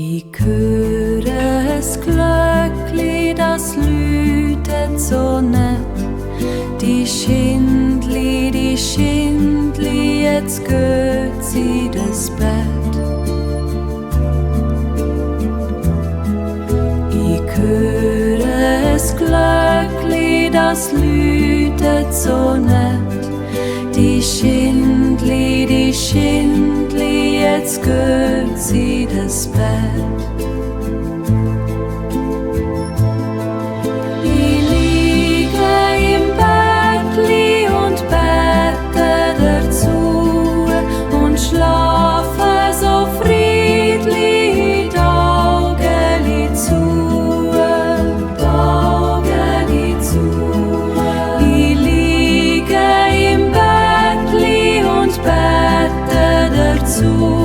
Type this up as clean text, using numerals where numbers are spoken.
Ich höre es Glöckli, das läutet so nett. Die Schindli, jetzt geht sie das Bett. Ich höre es Glöckli, das läutet so nett. Die Schindli, jetzt geht sie das Bett. Ich liege im Bettli und bete dazu und schlafe so friedlich, Daugeli zu, Daugeli zu. Ich liege im Bettli und bete dazu